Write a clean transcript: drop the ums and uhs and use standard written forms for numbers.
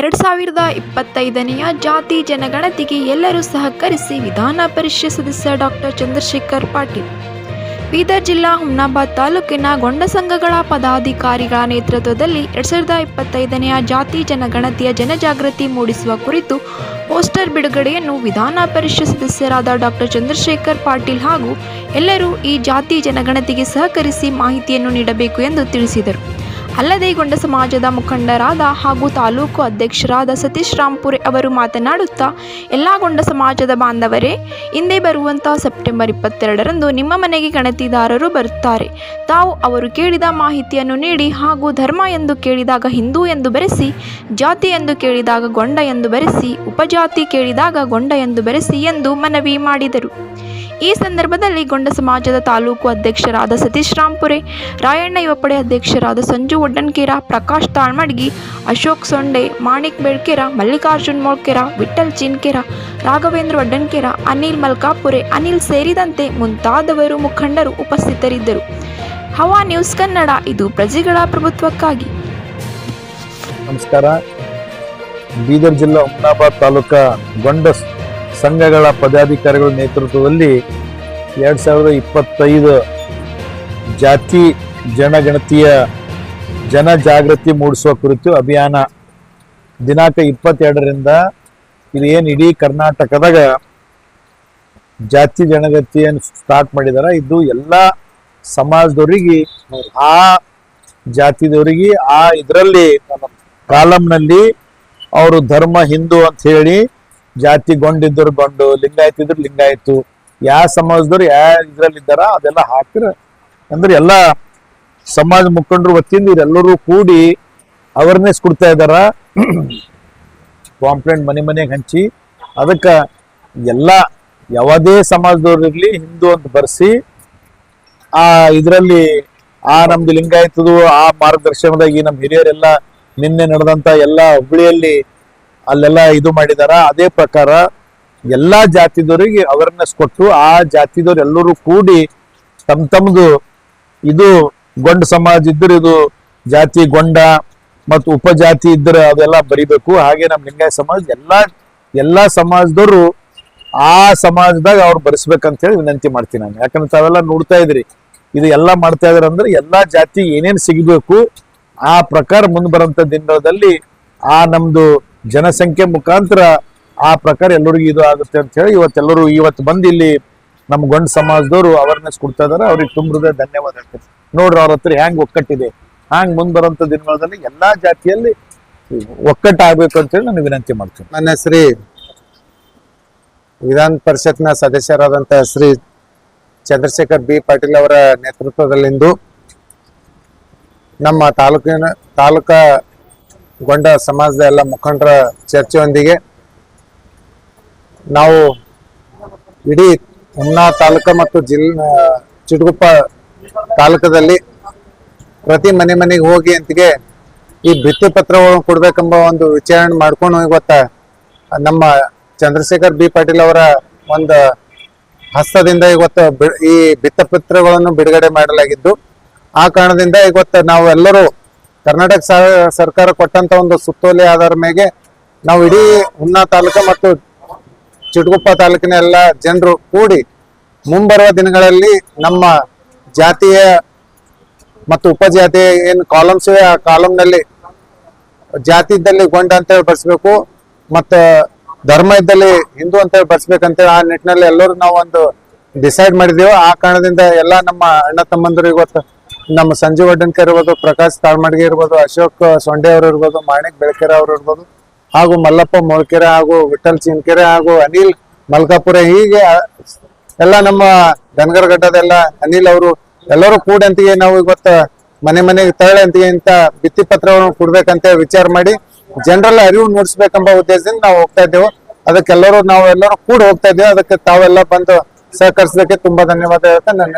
2025ನೇ ಜಾತಿ ಜನಗಣತಿಗೆ ಎಲ್ಲರೂ ಸಹಕರಿಸಿ ವಿಧಾನ ಪರಿಷತ್ ಸದಸ್ಯ ಡಾಕ್ಟರ್ ಚಂದ್ರಶೇಖರ್ ಪಾಟೀಲ್. ಬೀದರ್ ಜಿಲ್ಲಾ ಹುಮ್ನಾಬಾದ್ ತಾಲೂಕಿನ ಗೊಂಡ ಸಂಘಗಳ ಪದಾಧಿಕಾರಿಗಳ ನೇತೃತ್ವದಲ್ಲಿ 2025ನೇ ಜಾತಿ ಜನಗಣತಿಯ ಜನಜಾಗೃತಿ ಮೂಡಿಸುವ ಕುರಿತು ಪೋಸ್ಟರ್ ಬಿಡುಗಡೆಯನ್ನು ವಿಧಾನ ಪರಿಷತ್ ಸದಸ್ಯರಾದ ಡಾಕ್ಟರ್ ಚಂದ್ರಶೇಖರ್ ಪಾಟೀಲ್ ಹಾಗೂ ಎಲ್ಲರೂ ಈ ಜಾತಿ ಜನಗಣತಿಗೆ ಸಹಕರಿಸಿ ಮಾಹಿತಿಯನ್ನು ನೀಡಬೇಕು ಎಂದು ತಿಳಿಸಿದರು. ಅಲ್ಲದೆ ಗೊಂಡ ಸಮಾಜದ ಮುಖಂಡರಾದ ಹಾಗೂ ತಾಲೂಕು ಅಧ್ಯಕ್ಷರಾದ ಸತೀಶ್ ರಾಂಪುರೆ ಅವರು ಮಾತನಾಡುತ್ತಾ, ಎಲ್ಲ ಗೊಂಡ ಸಮಾಜದ ಬಾಂಧವರೇ, ಹಿಂದೆ ಬರುವಂಥ ಸೆಪ್ಟೆಂಬರ್ 22ರಂದು ನಿಮ್ಮ ಮನೆಗೆ ಗಣತಿದಾರರು ಬರುತ್ತಾರೆ. ತಾವು ಅವರು ಕೇಳಿದ ಮಾಹಿತಿಯನ್ನು ನೀಡಿ ಹಾಗೂ ಧರ್ಮ ಎಂದು ಕೇಳಿದಾಗ ಹಿಂದೂ ಎಂದು ಬರೆಸಿ, ಜಾತಿ ಎಂದು ಕೇಳಿದಾಗ ಗೊಂಡ ಎಂದು ಬರೆಸಿ, ಉಪಜಾತಿ ಕೇಳಿದಾಗ ಗೊಂಡ ಎಂದು ಬರೆಸಿ ಎಂದು ಮನವಿ ಮಾಡಿದರು. ಈ ಸಂದರ್ಭದಲ್ಲಿ ಗೊಂಡ ಸಮಾಜದ ತಾಲೂಕು ಅಧ್ಯಕ್ಷರಾದ ಸತೀಶ್ ರಾಂಪುರೆ, ರಾಯಣ್ಣ ಯುವಪಡೆ ಅಧ್ಯಕ್ಷರಾದ ಸಂಜು ಒಡ್ಡನ್ಕೇರ, ಪ್ರಕಾಶ್ ತಾಳ್ಮಡ್ಗಿ, ಅಶೋಕ್ ಸೊಂಡೆ, ಮಾಣಿಕ್ ಬೆಳ್ಕೆರ, ಮಲ್ಲಿಕಾರ್ಜುನ್ ಮೊಳ್ಕೆರ, ವಿಠಲ್ ಚಿನ್ಕೆರ, ರಾಘವೇಂದ್ರ ಒಡ್ಡನ್ಕೇರ, ಅನಿಲ್ ಮಲ್ಕಾಪುರೆ, ಅನಿಲ್ ಸೇರಿದಂತೆ ಮುಂತಾದವರು ಮುಖಂಡರು ಉಪಸ್ಥಿತರಿದ್ದರು. ಹವಾ ನ್ಯೂಸ್ ಕನ್ನಡ, ಇದು ಪ್ರಜೆಗಳ ಪ್ರಭುತ್ವಕ್ಕಾಗಿ. ನಮಸ್ಕಾರ. ಬೀದರ್ ಜಿಲ್ಲಾ ಹುಮ್ನಾಬಾದ್ ತಾಲೂಕಾ ಗೊಂಡ ಸಂಘಗಳ ಪದಾಧಿಕಾರಿಗಳ ನೇತೃತ್ವದಲ್ಲಿ 2025 ಜಾತಿ ಜನಗಣತಿಯ ಜನಜಾಗೃತಿ ಮೂಡಿಸುವ ಕುರಿತು ಅಭಿಯಾನ ದಿನಾಂಕ 22ರಿಂದ ಇದು ಏನು ಇಡೀ ಕರ್ನಾಟಕದಾಗ ಜಾತಿ ಜನಗಣತಿಯನ್ನು ಸ್ಟಾರ್ಟ್ ಮಾಡಿದಾರ. ಇದು ಎಲ್ಲ ಸಮಾಜದವರಿಗೆ, ಆ ಜಾತಿದವರಿಗೆ ಆ ಇದರಲ್ಲಿ ಕಾಲಂನಲ್ಲಿ ಅವರು ಧರ್ಮ ಹಿಂದೂ ಅಂತ ಹೇಳಿ, ಜಾತಿ ಗೊಂಡಿದ್ರು ಗೊಂಡು, ಲಿಂಗಾಯತ್ ಇದ್ರು ಲಿಂಗಾಯತು, ಯಾವ ಸಮಾಜದವ್ರು ಯಾವ ಇದ್ರಲ್ಲಿ ಇದ್ದಾರ ಅದೆಲ್ಲ ಹಾಕಿರ ಅಂದ್ರೆ ಎಲ್ಲ ಸಮಾಜ ಮುಖಂಡರು ವತಿಯಿಂದ ಇವರೆಲ್ಲರೂ ಕೂಡಿ ಅವೇರ್ನೆಸ್ ಕೊಡ್ತಾ ಇದ್ದಾರ. ಪಾಂಪ್ಲೆಂಟ್ ಮನೆ ಮನೆಗೆ ಹಂಚಿ ಅದಕ್ಕೆ ಎಲ್ಲ ಯಾವುದೇ ಸಮಾಜದವ್ರಿರ್ಲಿ ಹಿಂದೂ ಅಂತ ಬರ್ಸಿ, ಆ ಇದರಲ್ಲಿ ಆ ನಮ್ದು ಲಿಂಗಾಯತದು ಆ ಮಾರ್ಗದರ್ಶನದಾಗ ಈ ನಮ್ಮ ಹಿರಿಯರೆಲ್ಲ ನಿನ್ನೆ ನಡೆದಂತ ಎಲ್ಲ ಹುಬ್ಬಳ್ಳಿಯಲ್ಲಿ ಅಲ್ಲೆಲ್ಲ ಇದು ಮಾಡಿದಾರ. ಅದೇ ಪ್ರಕಾರ ಎಲ್ಲಾ ಜಾತಿದವರಿಗೆ ಅವೇರ್ನೆಸ್ ಕೊಟ್ಟು ಆ ಜಾತಿದವ್ರು ಎಲ್ಲರೂ ಕೂಡಿ ತಮ್ದು ಇದು ಗೊಂಡ ಸಮಾಜ ಇದ್ರೆ ಇದು ಜಾತಿ ಗೊಂಡ ಮತ್ತು ಉಪಜಾತಿ ಇದ್ರೆ ಅದೆಲ್ಲ ಬರಿಬೇಕು. ಹಾಗೆ ನಮ್ಮ ಲಿಂಗಾಯತ ಸಮಾಜ ಎಲ್ಲಾ ಸಮಾಜದವರು ಆ ಸಮಾಜದಾಗ ಅವ್ರು ಬರೆಸ್ಬೇಕಂತ ಹೇಳಿ ವಿನಂತಿ ಮಾಡ್ತೀನಿ ನಾನು. ಯಾಕಂದ್ರೆ ತಾವೆಲ್ಲ ನೋಡ್ತಾ ಇದ್ರಿ, ಇದು ಎಲ್ಲ ಮಾಡ್ತಾ ಇದಾರೆ ಅಂದ್ರೆ ಎಲ್ಲಾ ಜಾತಿ ಏನೇನ್ ಸಿಗಬೇಕು ಆ ಪ್ರಕಾರ ಮುಂದೆ ಬರುವಂತ ದಿನದಲ್ಲಿ ಆ ನಮ್ದು ಜನಸಂಖ್ಯೆ ಮುಖಾಂತರ ಆ ಪ್ರಕಾರ ಎಲ್ಲರಿಗೂ ಇದು ಆಗುತ್ತೆ ಅಂತ ಹೇಳಿ ಇವತ್ತು ಬಂದು ಇಲ್ಲಿ ನಮ್ಮ ಗೊಂಡ ಸಮಾಜದವರು ಅವೇರ್ನೆಸ್ ಕೊಡ್ತಾ ಇದಾರೆ. ಅವ್ರಿಗೆ ತುಂಬ ಹೃದಯ ಧನ್ಯವಾದ ಹೇಳ್ತೀನಿ. ನೋಡ್ರಿ ಅವ್ರ ಹತ್ರ ಹೆಂಗ್ ಒಕ್ಕಟ್ಟಿದೆ, ಹಂಗ್ ಮುಂದ್ ಬರುವಂತ ದಿನಗಳಲ್ಲಿ ಎಲ್ಲಾ ಜಾತಿಯಲ್ಲಿ ಒಕ್ಕಟ್ಟಾಗಬೇಕು ಅಂತ ಹೇಳಿ ನಾನು ವಿನಂತಿ ಮಾಡ್ತೀನಿ. ನನ್ನ ಶ್ರೀ ವಿಧಾನ ಪರಿಷತ್ನ ಸದಸ್ಯರಾದಂತಹ ಶ್ರೀ ಚಂದ್ರಶೇಖರ್ ಬಿ ಪಾಟೀಲ್ ಅವರ ನೇತೃತ್ವದಲ್ಲಿಂದು ನಮ್ಮ ತಾಲೂಕಾ ಗೊಂಡ ಸಮಾಜದ ಎಲ್ಲ ಮುಖಂಡರ ಚರ್ಚೆಯೊಂದಿಗೆ ನಾವು ಇಡೀ ಹುಮ್ನಾ ತಾಲೂಕು ಮತ್ತು ಚಿಟಗುಪ್ಪ ತಾಲೂಕದಲ್ಲಿ ಪ್ರತಿ ಮನೆಗೆ ಹೋಗಿ ಅಂತಿಗೆ ಈ ಭಿತ್ತಿ ಪತ್ರಗಳನ್ನು ಕೊಡ್ಬೇಕೆಂಬ ಒಂದು ವಿಚಾರಣೆ ಮಾಡ್ಕೊಂಡು ಇವತ್ತ ನಮ್ಮ ಚಂದ್ರಶೇಖರ್ ಬಿ ಪಾಟೀಲ್ ಅವರ ಒಂದು ಹಸ್ತದಿಂದ ಇವತ್ತು ಈ ಭಿತ್ತಪತ್ರಗಳನ್ನು ಬಿಡುಗಡೆ ಮಾಡಲಾಗಿದ್ದು, ಆ ಕಾರಣದಿಂದ ಇವತ್ತು ನಾವು ಎಲ್ಲರೂ ಕರ್ನಾಟಕ ಸರ್ಕಾರ ಕೊಟ್ಟಂತ ಒಂದು ಸುತ್ತೋಲೆ ಆಧಾರ ಮೇಲೆ ನಾವು ಇಡೀ ಹುಮ್ನಾ ತಾಲೂಕು ಮತ್ತು ಚಿಟಗುಪ್ಪ ತಾಲೂಕಿನ ಎಲ್ಲ ಜನರು ಕೂಡಿ ಮುಂಬರುವ ದಿನಗಳಲ್ಲಿ ನಮ್ಮ ಜಾತಿಯ ಮತ್ತು ಉಪಜಾತಿಯ ಏನು ಕಾಲಮ್ಸ್ ಇವೆ ಆ ಕಾಲಮ್ನಲ್ಲಿ ಜಾತಿ ಇದ್ದಲ್ಲಿ ಗೊಂಡ ಅಂತ ಹೇಳಿ ಬರ್ಸ್ಬೇಕು ಮತ್ತು ಧರ್ಮ ಇದ್ದಲ್ಲಿ ಹಿಂದೂ ಅಂತ ಹೇಳಿ ಬರ್ಸ್ಬೇಕಂತೇಳಿ ಆ ನಿಟ್ಟಿನಲ್ಲಿ ಎಲ್ಲರೂ ನಾವು ಒಂದು ಡಿಸೈಡ್ ಮಾಡಿದೀವಿ. ಆ ಕಾರಣದಿಂದ ಎಲ್ಲ ನಮ್ಮ ಅಣ್ಣ ತಮ್ಮಂದರು ಇವತ್ತು ನಮ್ಮ ಸಂಜು ಒಡ್ಡನ್ಕರ್ ಇರ್ಬೋದು, ಪ್ರಕಾಶ್ ತಾಳ್ಮಡ್ಗಿ ಇರ್ಬೋದು, ಅಶೋಕ್ ಸೊಂಡೆ ಅವರು ಇರ್ಬೋದು, ಮಾಣಿಕ್ ಬೆಳ್ಕೆರೆ ಅವರು ಇರ್ಬೋದು, ಹಾಗೂ ಮಲ್ಲಪ್ಪ ಮೊಳ್ಕೆರೆ ಹಾಗೂ ವಿಠಲ್ ಚಿನ್ಕೆರೆ ಹಾಗೂ ಅನಿಲ್ ಮಲ್ಕಾಪುರೆ, ಹೀಗೆ ಎಲ್ಲ ನಮ್ಮ ಧನಗರಘಟ್ಟದೆಲ್ಲ ಅನಿಲ್ ಅವರು ಎಲ್ಲರೂ ಕೂಡಂತಿಗೆ ನಾವು ಇವತ್ತು ಮನೆಗೆ ತರಳಂತಿಗೆ ಇಂತ ಭಿತ್ತಿ ಪತ್ರವನ್ನು ಕೊಡ್ಬೇಕಂತ ವಿಚಾರ ಮಾಡಿ ಜನರಲ್ಲ ಅರಿವು ಮೂಡಿಸ್ಬೇಕೆಂಬ ಉದ್ದೇಶದಿಂದ ನಾವು ಹೋಗ್ತಾ ಇದ್ದೇವೆ. ನಾವೆಲ್ಲರೂ ಕೂಡ ಹೋಗ್ತಾ ಇದ್ದೇವೆ. ಅದಕ್ಕೆ ತಾವೆಲ್ಲ ಬಂದು ಸಹಕರಿಸಲಿಕ್ಕೆ ತುಂಬಾ ಧನ್ಯವಾದ ಹೇಳ್ತಾ ನನ್ನ